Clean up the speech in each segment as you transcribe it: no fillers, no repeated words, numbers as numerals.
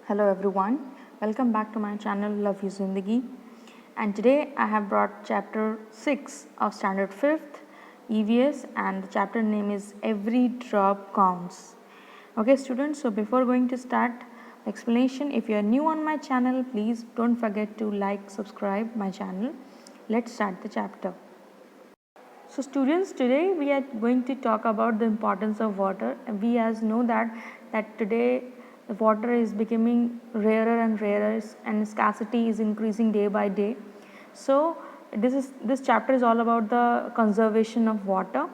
Hello everyone, welcome back to my channel Love You Zindagi, and today I have brought chapter 6 of standard 5th EVS, and the chapter name is Every Drop Counts. Okay students, so before going to start explanation, if you are new on my channel, please don't forget to like, subscribe my channel. Let's start the chapter. So students, today we are going to talk about the importance of water. We as know that today the water is becoming rarer and rarer and scarcity is increasing day by day. So this chapter is all about the conservation of water.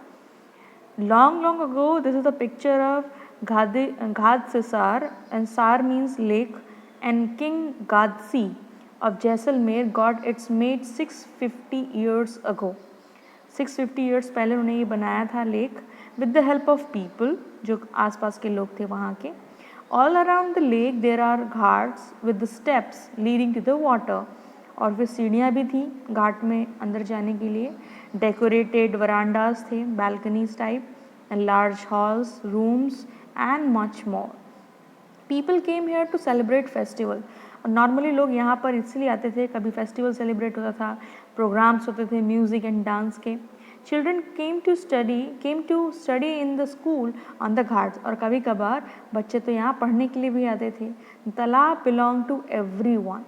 Long ago, this is a picture of Ghad se Sar, and Sar means lake, and King Gadsi of Jaisalmer got its made 650 years ago. 650 years पहले उन्होंने ये बनाया था lake with the help of people, जो आसपास के लोग थे वहाँ के. All around the lake there are ghats with the steps leading to the water, और फिर सीढ़ियाँ भी थी घाट में अंदर जाने के लिए. डेकोरेटेड वरांडाज थे, balconies type, and large halls, rooms and much more. People came here to celebrate festival. और नॉर्मली लोग यहाँ पर इसलिए आते थे, कभी फेस्टिवल सेलिब्रेट होता था, प्रोग्राम्स होते थे म्यूज़िक एंड डांस के. Children came to study in the school on the ghats, और कभी कभार बच्चे तो यहाँ पढ़ने के लिए भी आते थे. तालाब बिलोंग टू एवरी वन.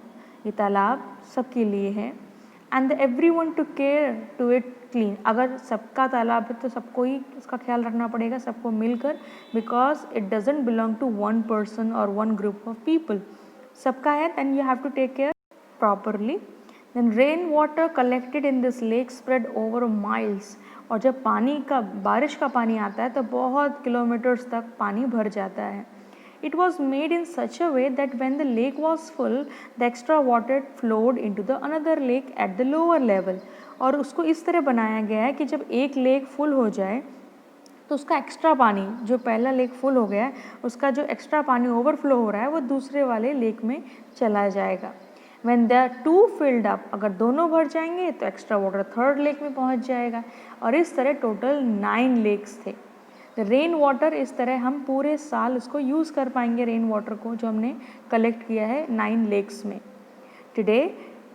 ये तालाब सबके लिए है. And the every one to care to it clean. अगर सबका तालाब है तो सबको ही उसका ख्याल रखना पड़ेगा, सबको मिलकर, because it doesn't belong to one person और वन ग्रुप ऑफ पीपल. सबका है, then you have to take care properly. Then rain water collected in this lake spread over miles. और जब बारिश का पानी आता है तो बहुत किलोमीटर्स तक पानी भर जाता है. It was made in such a way that when the lake was full, the extra water flowed into the another lake at the lower level. और उसको इस तरह बनाया गया है कि जब एक लेक फुल हो जाए तो उसका एक्स्ट्रा पानी, जो पहला लेक फुल हो गया है उसका जो एक्स्ट्रा पानी ओवरफ्लो हो रहा है वो दूसरे वाले लेक में चला जाएगा. When they are two filled up, अगर दोनों भर जाएंगे तो एक्स्ट्रा वाटर थर्ड लेक में पहुंच जाएगा. और इस तरह टोटल 9 लेक्स थे. रेन वाटर, इस तरह हम पूरे साल इसको यूज़ कर पाएंगे, रेन वाटर को जो हमने कलेक्ट किया है 9 लेक्स में. Today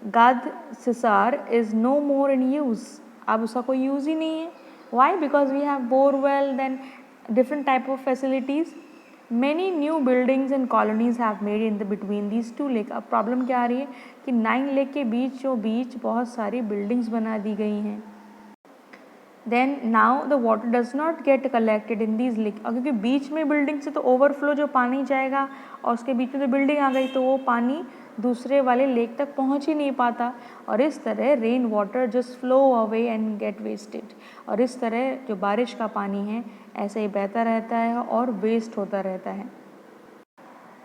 Gadsisar is no more in use. अब उसका कोई यूज़ ही नहीं है. Why? Because we have borewell, then different type of facilities. Many new buildings and colonies have made in the between these 2 lake. अब problem क्या आ रही है कि 9 लेक के बीच बहुत सारी बिल्डिंग्स बना दी गई हैं. Then now the water does not get collected in these lake. और क्योंकि बीच में बिल्डिंग से तो ओवरफ्लो जो पानी जाएगा, और उसके बीच में तो बिल्डिंग आ गई तो वो पानी दूसरे वाले लेक तक पहुंच ही नहीं पाता. और इस तरह rain water just flow away and get wasted. और इस तरह जो बारिश का पानी है ऐसे ही बहता रहता है और वेस्ट होता रहता है.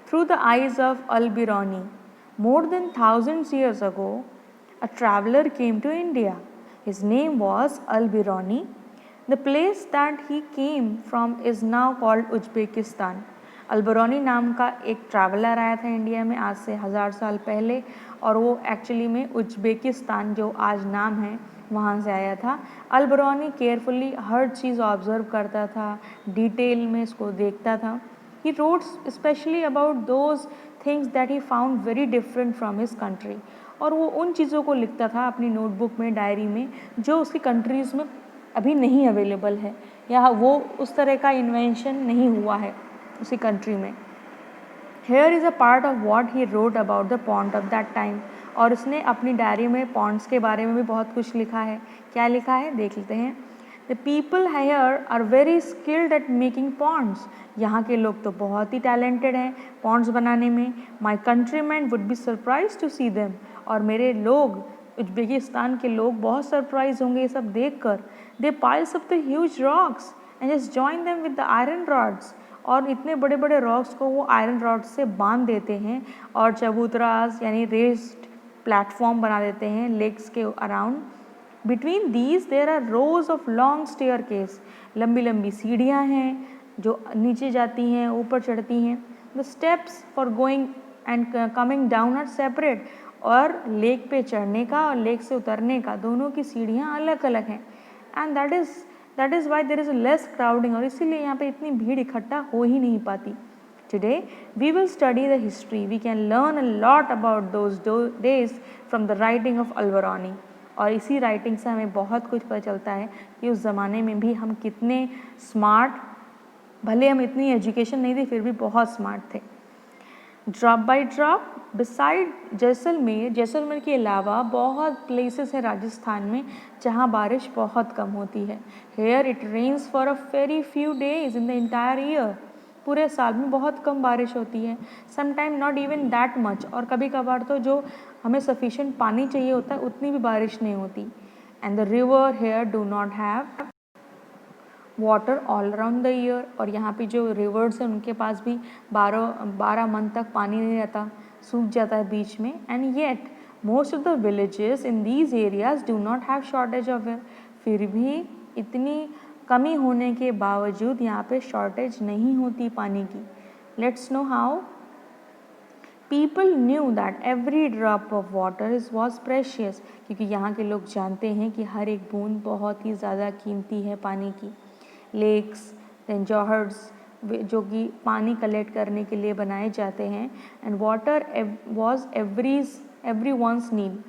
Through the eyes of Al-Biruni, more than 1000 years ago, a traveler came to India. His name was Al-Biruni. The place that he came from is now called Uzbekistan. अल-बिरूनी नाम का एक ट्रैवलर आया था इंडिया में आज से 1000 साल पहले, और वो एक्चुअली में उज्बेकिस्तान, जो आज नाम है, वहाँ से आया था. अल-बिरूनी केयरफुली हर चीज़ ऑब्जर्व करता था, डिटेल में इसको देखता था. He wrote especially about those things that he found very different from his country. और वो उन चीज़ों को लिखता था अपनी नोटबुक में, डायरी में, जो उसकी कंट्रीज़ में अभी नहीं अवेलेबल है, या वो उस तरह का इन्वेंशन नहीं हुआ है उसी कंट्री में. Here is a part of what he wrote about the pond of that time. और उसने अपनी डायरी में पॉन्ड्स के बारे में भी बहुत कुछ लिखा है. क्या लिखा है देख लेते हैं. The people here are very skilled at making ponds. यहाँ के लोग तो बहुत ही टैलेंटेड हैं पॉन्ड्स बनाने में. My countrymen would be surprised to see them. और मेरे लोग, उज्बेकिस्तान के लोग, बहुत सरप्राइज होंगे ये सब देखकर. They piles up the huge rocks and just join them with the iron rods. और इतने बड़े बड़े रॉक्स को वो आयरन रॉड से बांध देते हैं और चबूतरास यानी रेस्ड प्लेटफॉर्म बना देते हैं लेक्स के around. Between these there are rows of long staircase. लंबी लंबी सीढ़ियाँ हैं जो नीचे जाती हैं, ऊपर चढ़ती हैं. The steps for going and coming down are separate. और लेक पे चढ़ने का और लेक से उतरने का दोनों की सीढ़ियाँ अलग अलग हैं. And that is why there is less crowding. और इसीलिए यहाँ पे इतनी भीड़ इकट्ठा हो ही नहीं पाती. Today we will study the history. We can learn a lot about those days from the writing of Al-Biruni. और इसी राइटिंग से हमें बहुत कुछ पता चलता है कि उस ज़माने में भी हम कितने स्मार्ट, भले हम इतनी एजुकेशन नहीं थी फिर भी बहुत स्मार्ट थे। Drop by drop, beside Jaisalmer के अलावा बहुत प्लेसेस है राजस्थान में जहाँ बारिश बहुत कम होती है। Here it rains for a very few days in the entire year, पूरे साल में बहुत कम बारिश होती है। Sometime not even that much, और कभी कभार तो जो हमें सफिशेंट पानी चाहिए होता है उतनी भी बारिश नहीं होती। And the river here do not have water all around the year, और यहाँ पे जो रिवर्स हैं उनके पास भी 12 मंथ तक पानी नहीं रहता, सूख जाता है बीच में। And yet most of the villages in these areas do not have shortage of air, फिर भी इतनी कमी होने के बावजूद यहाँ पे शॉर्टेज नहीं होती पानी की। Let's know how. People knew that every drop of water was precious, क्योंकि यहाँ के लोग जानते हैं कि हर एक बूंद बहुत ही ज़्यादा कीमती है पानी की। लेक्स देन जॉहर्स जो कि पानी कलेक्ट करने के लिए बनाए जाते हैं। And water was everyone's need,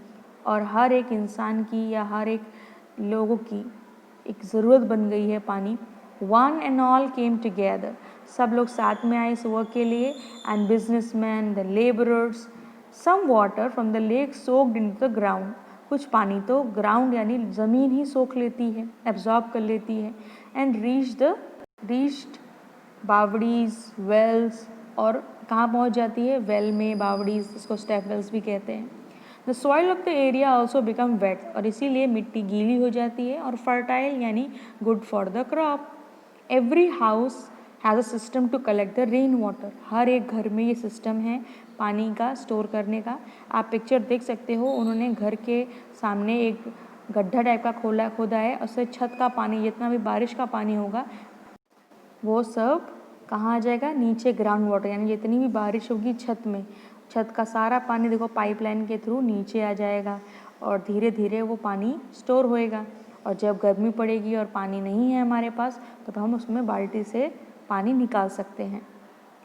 और हर एक इंसान की या हर एक लोगों की एक ज़रूरत बन गई है पानी। One and all came together, सब लोग साथ में आए इस वर्क के लिए। And businessman, the labourers, some water from the lake soaked into the ground, कुछ पानी तो ग्राउंड यानी ज़मीन ही सोख लेती है, एब्जॉर्ब कर लेती है। एंड रीच्ड बावड़ीज, वेल्स, और कहाँ पहुँच जाती है, वेल में, बावड़ीज, इसको स्टेप वेल्स भी कहते हैं। The soil of the area also become wait, और इसीलिए मिट्टी गीली हो जाती है, और फर्टाइल यानी good for the crop. Every house has a system to collect the rain water, हर एक घर में ये सिस्टम है पानी का स्टोर करने का। आप पिक्चर देख सकते हो, उन्होंने घर के सामने एक गड्ढा टाइप का खोदा है, उससे छत का पानी, जितना भी बारिश का पानी होगा वो सब कहाँ आ जाएगा, नीचे ग्राउंड वाटर, यानी जितनी भी बारिश होगी छत में, छत का सारा पानी देखो पाइपलाइन के थ्रू नीचे आ जाएगा, और धीरे धीरे वो पानी स्टोर होएगा। और जब गर्मी पड़ेगी और पानी नहीं है हमारे पास तो हम उसमें बाल्टी से पानी निकाल सकते हैं।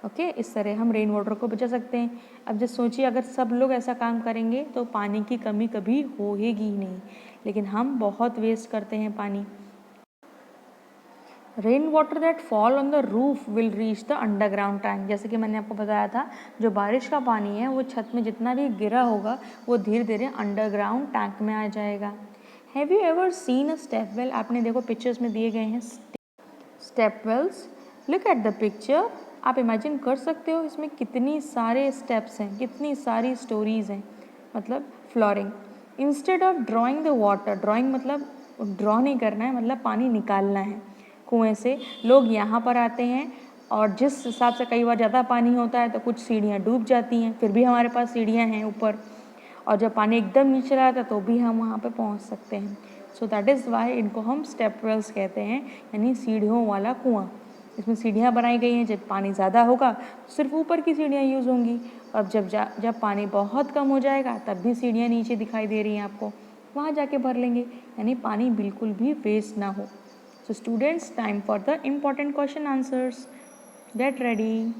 ओके, इस तरह हम रेन वाटर को बचा सकते हैं। अब जब सोचिए अगर सब लोग ऐसा काम करेंगे तो पानी की कमी कभी होगी ही नहीं, लेकिन हम बहुत वेस्ट करते हैं पानी। Rain water that fall on the roof will reach the underground tank, जैसे कि मैंने आपको बताया था, जो बारिश का पानी है वो छत में जितना भी गिरा होगा वो धीरे धीरे अंडरग्राउंड टैंक में आ जाएगा। Have you ever seen a step well, आपने देखो पिक्चर्स में दिए गए हैं step wells. Look at the picture, आप इमेजिन कर सकते हो इसमें कितनी सारे स्टेप्स हैं, कितनी सारी स्टोरीज हैं, मतलब flooring. Instead of drawing the water, drawing मतलब ड्रॉ नहीं करना है, मतलब पानी निकालना है कुएं से, लोग यहाँ पर आते हैं, और जिस हिसाब से कई बार ज़्यादा पानी होता है तो कुछ सीढ़ियाँ डूब जाती हैं, फिर भी हमारे पास सीढ़ियाँ हैं ऊपर, और जब पानी एकदम नीचे आता है तो भी हम वहाँ पे पहुँच सकते हैं। सो दैट इज़ वाई इनको हम स्टेप वेल्स कहते हैं, यानी सीढ़ियों वाला कुआं। इसमें सीढ़ियाँ बनाई गई हैं, जब पानी ज़्यादा होगा तो सिर्फ ऊपर की सीढ़ियाँ यूज़ होंगी, और जब पानी बहुत कम हो जाएगा तब भी सीढ़ियाँ नीचे दिखाई दे रही हैं आपको, वहाँ जाके भर लेंगे, यानी पानी बिल्कुल भी वेस्ट ना हो। So students, time for the important question answers. Get ready.